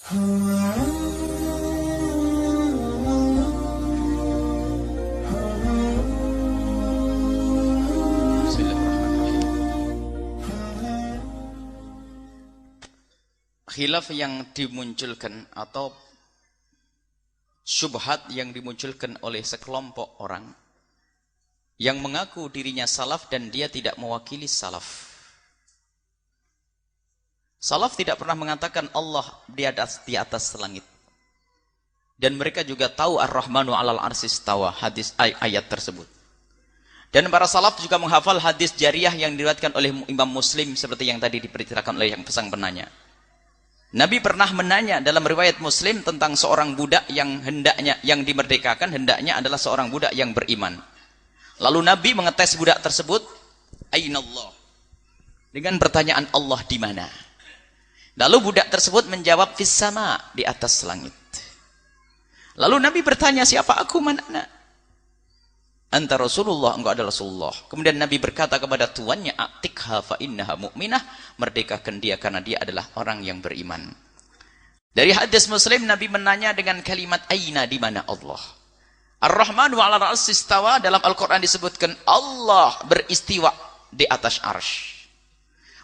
Khilaf yang dimunculkan atau syubhat yang dimunculkan oleh sekelompok orang yang mengaku dirinya salaf dan dia tidak mewakili salaf. Salaf tidak pernah mengatakan Allah di atas langit. Dan mereka juga tahu Ar-Rahmanu 'alal 'arsy istawa, hadis ayat tersebut. Dan para salaf juga menghafal hadis jariyah yang diriwayatkan oleh Imam Muslim seperti yang tadi diberitakan oleh yang pesan penanya. Nabi pernah menanya dalam riwayat Muslim tentang seorang budak yang dimerdekakan hendaknya adalah seorang budak yang beriman. Lalu Nabi mengetes budak tersebut, Ainallah, dengan pertanyaan Allah di mana? Lalu budak tersebut menjawab fis sama, di atas langit. Lalu Nabi bertanya, siapa aku, mana anak? Anta Rasulullah, engkau adalah Rasulullah. Kemudian Nabi berkata kepada tuannya, Atikha fa innaha mu'minah, merdekakan dia karena dia adalah orang yang beriman. Dari hadis Muslim, Nabi menanya dengan kalimat aina, di mana Allah? Ar-Rahmanu 'alal 'arsy istawa, dalam Al-Quran disebutkan Allah beristiwa di atas arsy.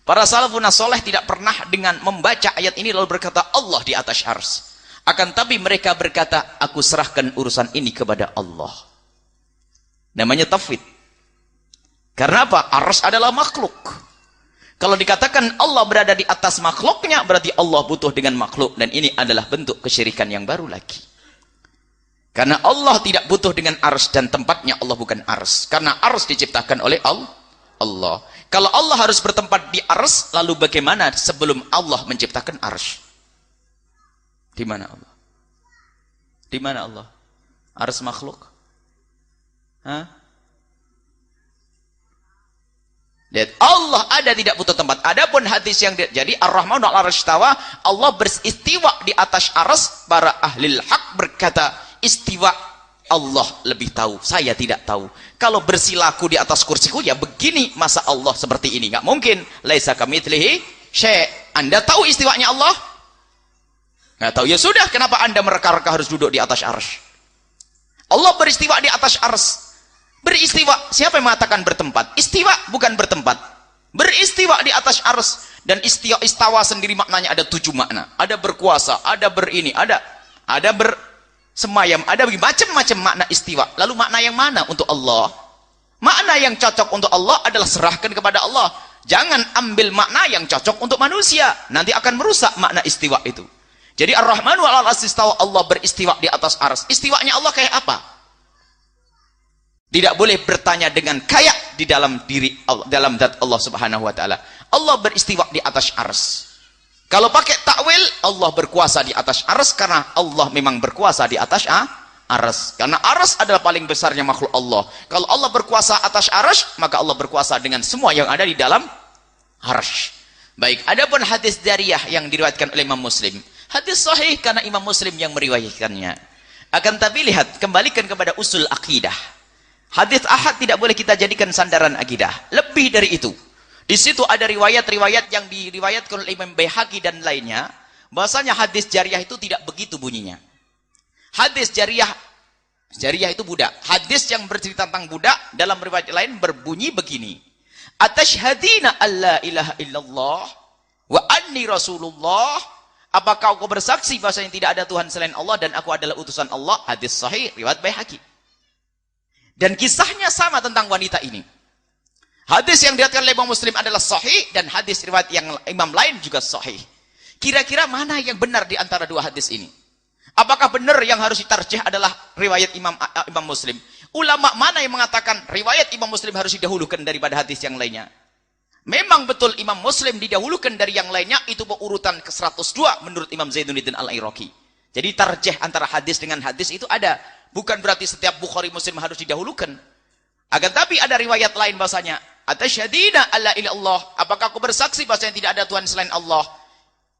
Para salafun saleh tidak pernah dengan membaca ayat ini lalu berkata Allah di atas arsy. Akan tapi mereka berkata, aku serahkan urusan ini kepada Allah. Namanya tafwid. Karena apa? Arsy adalah makhluk. Kalau dikatakan Allah berada di atas makhluknya, berarti Allah butuh dengan makhluk. Dan ini adalah bentuk kesyirikan yang baru lagi. Karena Allah tidak butuh dengan arsy dan tempatnya Allah bukan arsy. Karena arsy diciptakan oleh Allah. Kalau Allah harus bertempat di arsy, lalu bagaimana sebelum Allah menciptakan arsy? Di mana Allah? Di mana Allah? Arsy makhluk? Hah? Lihat, Allah ada tidak butuh tempat. Adapun hadis yang jadi Ar-Rahmanu 'alal 'arsy istawa, Allah beristiwa di atas arsy. Para ahli hak berkata, istiwa Allah lebih tahu, saya tidak tahu. Kalau bersilaku di atas kursiku, ya begini, masa Allah seperti ini? Nggak mungkin. Laisa kamitslihi syai'. Anda tahu istiwanya Allah? Nggak tahu, ya sudah, kenapa Anda mereka-reka harus duduk di atas arsy? Allah beristiwa di atas arsy. Beristiwa, siapa yang mengatakan bertempat? Istiwa bukan bertempat. Beristiwa di atas arsy. Dan istawa sendiri maknanya ada 7 makna. Ada berkuasa, ada berini, ada bersemayam, ada macam-macam makna istiwa. Lalu makna yang mana untuk Allah? Makna yang cocok untuk Allah adalah serahkan kepada Allah. Jangan ambil makna yang cocok untuk manusia. Nanti akan merusak makna istiwa itu. Jadi Ar-Rahmanu 'alal 'arsy istawa, Allah beristiwa di atas arsy. Istiwanya Allah kayak apa? Tidak boleh bertanya dengan kayak di dalam diri Allah, dalam zat Allah Subhanahu wa taala. Allah beristiwa di atas arsy. Kalau pakai takwil, Allah berkuasa di atas arsy karena Allah memang berkuasa di atas arsy. Karena arsy adalah paling besarnya makhluk Allah. Kalau Allah berkuasa atas arsy, maka Allah berkuasa dengan semua yang ada di dalam arsy. Baik, adapun hadis jariyah yang diriwayatkan oleh Imam Muslim, hadis sahih karena Imam Muslim yang meriwayatkannya. Akan tapi lihat, kembalikan kepada usul akidah. Hadis ahad tidak boleh kita jadikan sandaran akidah. Lebih dari itu. Di situ ada riwayat-riwayat yang diriwayatkan oleh Imam Baihaqi dan lainnya, bahwasanya hadis jariyah itu tidak begitu bunyinya. Hadis jariyah itu budak. Hadis yang bercerita tentang budak dalam riwayat lain berbunyi begini. Atashhadina alla ilaha illallah wa anni rasulullah. Apakah kau bersaksi bahwasanya tidak ada Tuhan selain Allah dan aku adalah utusan Allah? Hadis sahih riwayat Baihaqi. Dan kisahnya sama tentang wanita ini. Hadis yang diriwayatkan oleh Imam Muslim adalah sahih dan hadis riwayat yang imam lain juga sahih. Kira-kira mana yang benar di antara dua hadis ini? Apakah benar yang harus ditarjih adalah riwayat Imam Muslim? Ulama mana yang mengatakan riwayat Imam Muslim harus didahulukan daripada hadis yang lainnya? Memang betul Imam Muslim didahulukan dari yang lainnya, itu urutan ke-102 menurut Imam Zainuddin Al-Iraqi. Jadi tarjih antara hadis dengan hadis itu ada. Bukan berarti setiap Bukhari Muslim harus didahulukan. Akan tapi ada riwayat lain bahasanya, Atasyhadina alla ilaha illallah, apakah aku bersaksi bahasanya tidak ada Tuhan selain Allah?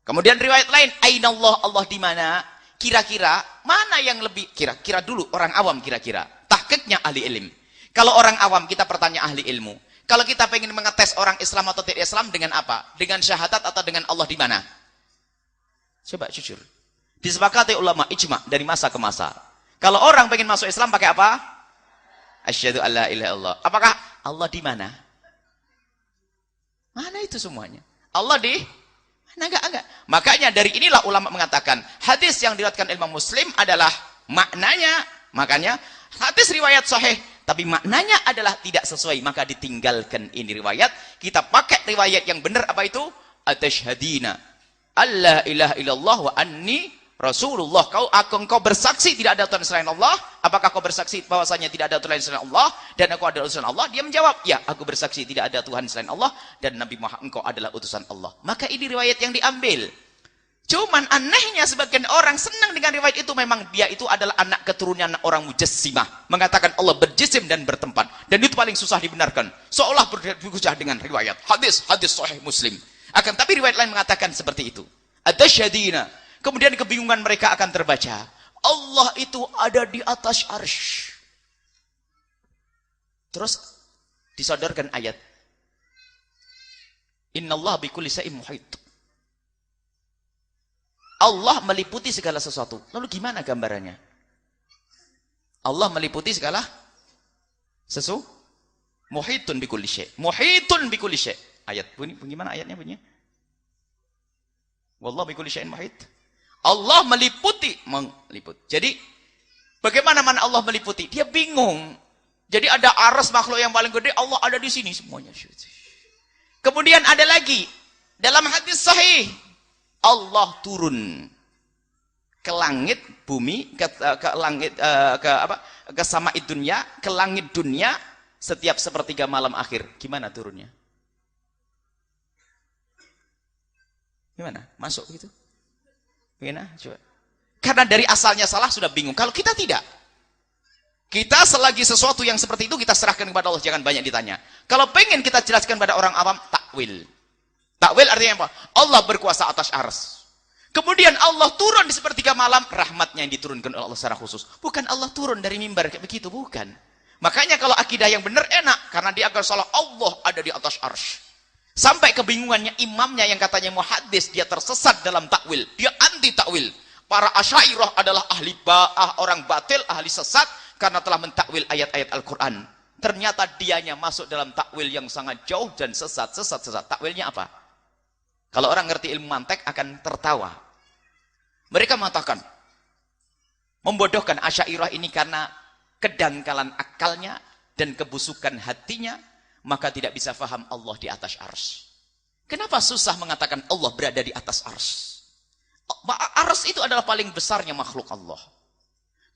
Kemudian riwayat lain, Ainallah, Allah di mana? Kira-kira mana yang lebih, kira-kira dulu orang awam kira-kira. Tahqiqnya ahli ilmu. Kalau orang awam kita bertanya ahli ilmu. Kalau kita pengen mengetes orang Islam atau tidak Islam dengan apa? Dengan syahadat atau dengan Allah di mana? Coba jujur. Disepakati ulama ijma dari masa ke masa. Kalau orang pengen masuk Islam pakai apa? Asyhadu alla ilaha illallah. Apakah Allah di mana? Mana itu semuanya? Allah di mana? Enggak. Makanya dari inilah ulama mengatakan hadis yang diriwayatkan Imam Muslim adalah maknanya, makanya hadis riwayat sahih tapi maknanya adalah tidak sesuai, maka ditinggalkan ini riwayat. Kita pakai riwayat yang benar, apa itu? Atasyhadina alla ilaha illallah wa anni Rasulullah. Kau bersaksi tidak ada Tuhan selain Allah. Apakah kau bersaksi bahwasanya tidak ada Tuhan selain Allah dan aku adalah utusan Allah? Dia menjawab, ya, aku bersaksi tidak ada Tuhan selain Allah dan Nabi Muhammad engkau adalah utusan Allah. Maka ini riwayat yang diambil. Cuman anehnya sebagian orang senang dengan riwayat itu. Memang dia itu adalah anak keturunan orang Mujassimah, mengatakan Allah berjisim dan bertempat, dan itu paling susah dibenarkan, seolah berhujjah dengan riwayat hadis sahih Muslim. Akan tapi riwayat lain mengatakan seperti itu. Atasyhadina. Kemudian kebingungan mereka akan terbaca. Allah itu ada di atas arsy. Terus disodorkan ayat. Innallaha bikulli syai'in muhit. Allah meliputi segala sesuatu. Lalu gimana gambarannya? Allah meliputi segala sesuatu. Muhitun bikulli syai'. Muhitun bikulli syai'. Ayat bunyi bagaimana ayatnya bunyinya? Wallahu bikulli syai'in muhit. Allah meliput. Jadi bagaimana mana Allah meliputi? Dia bingung. Jadi ada aras makhluk yang paling gede, Allah ada di sini semuanya. Kemudian ada lagi dalam hadis sahih, Allah turun ke langit bumi, ke langit ke sama'id dunya, ke langit dunia setiap sepertiga malam akhir. Gimana turunnya? Gimana? Masuk gitu? Gimana? Coba. Karena dari asalnya salah sudah bingung. Kalau kita tidak. Kita selagi sesuatu yang seperti itu kita serahkan kepada Allah, jangan banyak ditanya. Kalau pengen kita jelaskan pada orang awam, takwil. Takwil artinya apa? Allah berkuasa atas arsy. Kemudian Allah turun di sepertiga malam, rahmatnya yang diturunkan oleh Allah secara khusus. Bukan Allah turun dari mimbar kayak begitu, bukan. Makanya kalau akidah yang benar enak, karena dia akan salah, Allah ada di atas arsy. Sampai kebingungannya imamnya yang katanya muhaddis, dia tersesat dalam takwil. Dia anti takwil. Para Asy'ariyah adalah ahli orang batil, ahli sesat karena telah mentakwil ayat-ayat Al-Qur'an. Ternyata dianya masuk dalam takwil yang sangat jauh dan sesat. Takwilnya apa? Kalau orang ngerti ilmu mantek akan tertawa. Mereka mengatakan membodohkan Asy'ariyah ini karena kedangkalan akalnya dan kebusukan hatinya, maka tidak bisa faham Allah di atas arsy. Kenapa susah mengatakan Allah berada di atas arsy? Arsy itu adalah paling besarnya makhluk Allah.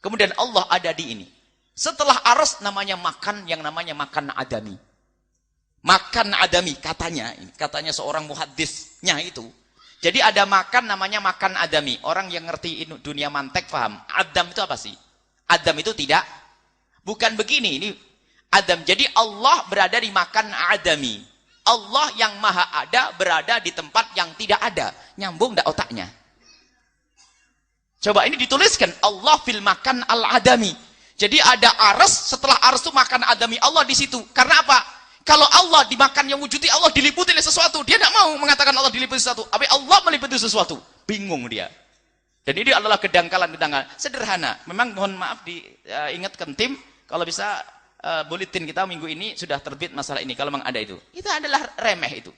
Kemudian Allah ada di ini. Setelah arsy namanya makan, yang namanya makan adami. Makan adami katanya seorang muhaddisnya itu. Jadi ada makan namanya makan adami. Orang yang ngerti dunia mantek paham. Adam itu apa sih? Adam itu tidak. Bukan begini, ini Adam. Jadi Allah berada di makan adami. Allah yang maha ada berada di tempat yang tidak ada. Nyambung enggak otaknya? Coba ini dituliskan Allah fil makan al-adami. Jadi ada arsy, setelah arsy itu makan adami, Allah di situ. Karena apa? Kalau Allah dimakan yang wujudi, Allah diliputi oleh sesuatu. Dia tidak mau mengatakan Allah diliputi sesuatu. Tapi Allah meliputi sesuatu. Bingung dia. Dan ini adalah kedangkalan. Sederhana. Memang mohon maaf diingatkan tim. Kalau bisa bulletin kita minggu ini sudah terbit masalah ini. Kalau memang ada itu. Itu adalah remeh itu.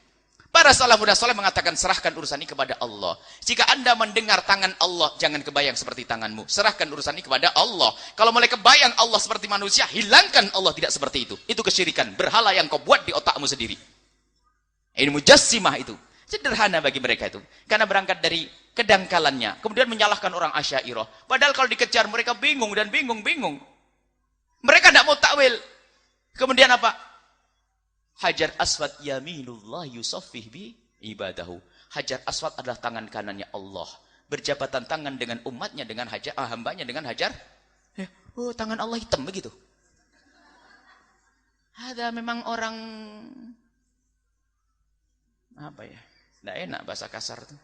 Para salafun saleh mengatakan serahkan urusan ini kepada Allah. Jika Anda mendengar tangan Allah, jangan kebayang seperti tanganmu. Serahkan urusan ini kepada Allah. Kalau mulai kebayang Allah seperti manusia, hilangkan Allah tidak seperti itu. Itu kesyirikan, berhala yang kau buat di otakmu sendiri. Ini mujassimah itu. Sederhana bagi mereka itu. Karena berangkat dari kedangkalannya. Kemudian menyalahkan orang Asy'ariyah. Padahal kalau dikejar mereka bingung dan bingung. Mereka tidak mau takwil. Kemudian apa? Hajar Aswad yaminullah yusaffih bi ibadahu. Hajar Aswad adalah tangan kanannya Allah. Berjabatan tangan dengan umatnya, dengan hambanya, dengan hajar. Oh, tangan Allah hitam begitu. Ada memang orang apa ya? Tidak enak bahasa kasar itu.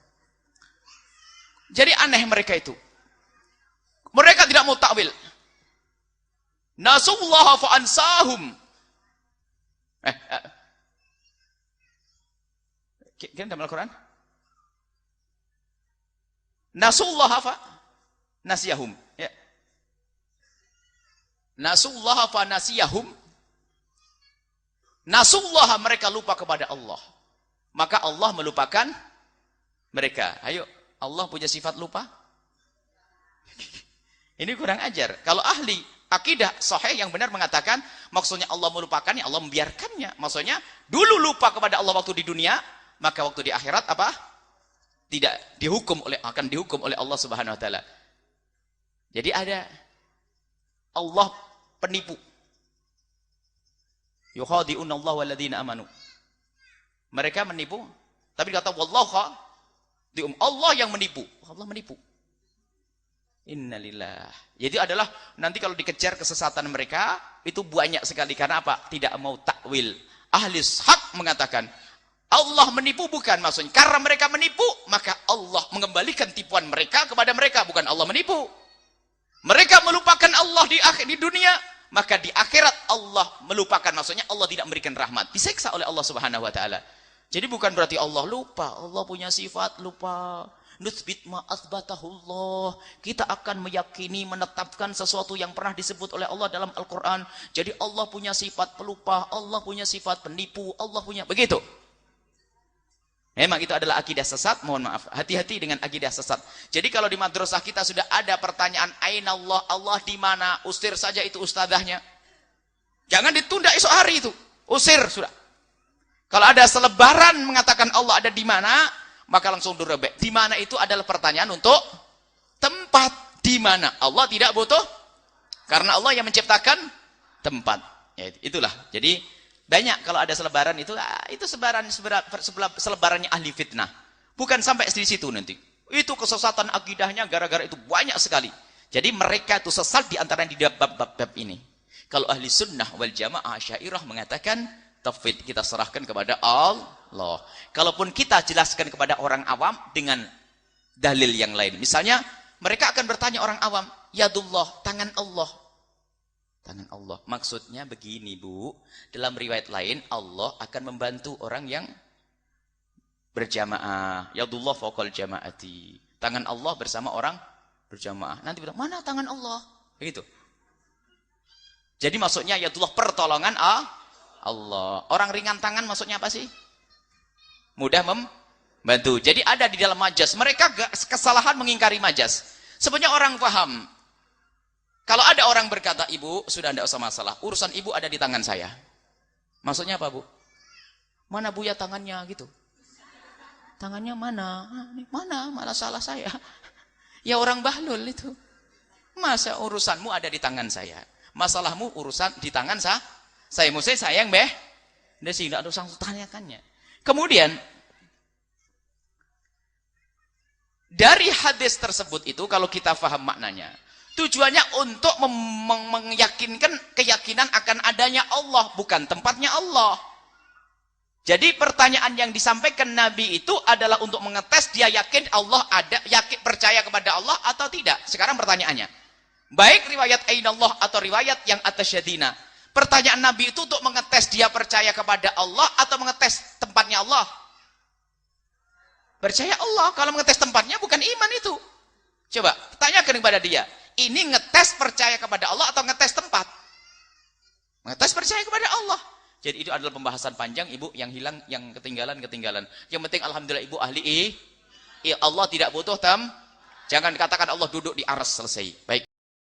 Jadi aneh mereka itu. Mereka tidak mau takwil. Nasullaha fa ansahum. Kita dalam Al-Quran. Nasullaha fa nasiyahum. Ya. Nasullaha fa nasiyahum. Nasullaha, mereka lupa kepada Allah. Maka Allah melupakan mereka. Ayo, Allah punya sifat lupa? Ini kurang ajar. Kalau ahli akidah sahih yang benar mengatakan, maksudnya Allah melupakannya, Allah membiarkannya. Maksudnya, dulu lupa kepada Allah waktu di dunia, maka waktu di akhirat apa? Tidak dihukum akan dihukum oleh Allah Subhanahu wa taala. Jadi ada Allah penipu. Yukhadi'una Allah walladzina amanu. Mereka menipu, tapi kata wallahu Allah yang menipu. Allah menipu. Innalillah. Jadi adalah nanti kalau dikejar kesesatan mereka itu banyak sekali. Karena apa? Tidak mau takwil. Ahli hak mengatakan Allah menipu, bukan maksudnya karena mereka menipu maka Allah mengembalikan tipuan mereka kepada mereka, bukan Allah menipu. Mereka melupakan Allah di dunia, maka di akhirat Allah melupakan, maksudnya Allah tidak memberikan rahmat, diseksa oleh Allah Subhanahu wa taala. Jadi bukan berarti Allah lupa, Allah punya sifat lupa. Nutsbit ma asbatahullah. Kita akan meyakini, menetapkan sesuatu yang pernah disebut oleh Allah dalam Al-Qur'an. Jadi Allah punya sifat pelupa, Allah punya sifat penipu, Allah punya begitu. Memang itu adalah akidah sesat, mohon maaf. Hati-hati dengan akidah sesat. Jadi kalau di madrasah kita sudah ada pertanyaan aina Allah, Allah di mana? Usir saja itu ustadzahnya. Jangan ditunda esok hari itu. Usir sudah. Kalau ada selebaran mengatakan Allah ada di mana, maka langsung direbek. Di mana itu adalah pertanyaan untuk tempat. Di mana? Allah tidak butuh, karena Allah yang menciptakan tempat. Ya, itulah. Jadi banyak kalau ada selebaran itu selebarannya ahli fitnah. Bukan sampai di situ nanti. Itu kesesatan akidahnya gara-gara itu banyak sekali. Jadi mereka itu sesat di antara di bab-bab ini. Kalau ahli sunnah wal jamaah Asy'ariyah mengatakan tauhid kita serahkan kepada Allah. Kalaupun kita jelaskan kepada orang awam dengan dalil yang lain. Misalnya mereka akan bertanya orang awam, yadullah, tangan Allah. Tangan Allah. Maksudnya begini, Bu. Dalam riwayat lain, Allah akan membantu orang yang berjamaah. Yadullah fawqal jama'ati. Tangan Allah bersama orang berjamaah. Nanti bilang, mana tangan Allah? Begitu. Jadi maksudnya yadullah pertolongan Allah. Orang ringan tangan maksudnya apa sih? Mudah membantu. Jadi ada di dalam majas. Mereka kesalahan mengingkari majas. Sebenarnya orang paham. Kalau ada orang berkata, ibu, sudah tidak usah masalah. Urusan ibu ada di tangan saya. Maksudnya apa, Bu? Mana Buya tangannya gitu? Tangannya mana? Mana? Malah salah saya. Ya orang bahlul itu. Masa urusanmu ada di tangan saya? Masalahmu urusan di tangan saya? Saya mesti sayang, beh. Dia sih tidak usah tanyakannya. Kemudian, dari hadis tersebut itu, kalau kita paham maknanya, tujuannya untuk meyakinkan keyakinan akan adanya Allah, bukan tempatnya Allah. Jadi pertanyaan yang disampaikan Nabi itu adalah untuk mengetes dia yakin Allah ada, yakin percaya kepada Allah atau tidak. Sekarang pertanyaannya, baik riwayat ainallah atau riwayat yang atasyadina, pertanyaan Nabi itu untuk mengetes dia percaya kepada Allah atau mengetes tempatnya Allah? Percaya Allah. Kalau mengetes tempatnya bukan iman itu. Coba tanyakan kepada dia. Ini ngetes percaya kepada Allah atau ngetes tempat? Ngetes percaya kepada Allah. Jadi itu adalah pembahasan panjang, Ibu, yang hilang, yang ketinggalan. Yang penting alhamdulillah Ibu ahli Allah tidak butuh Jangan katakan Allah duduk di aras, selesai. Baik.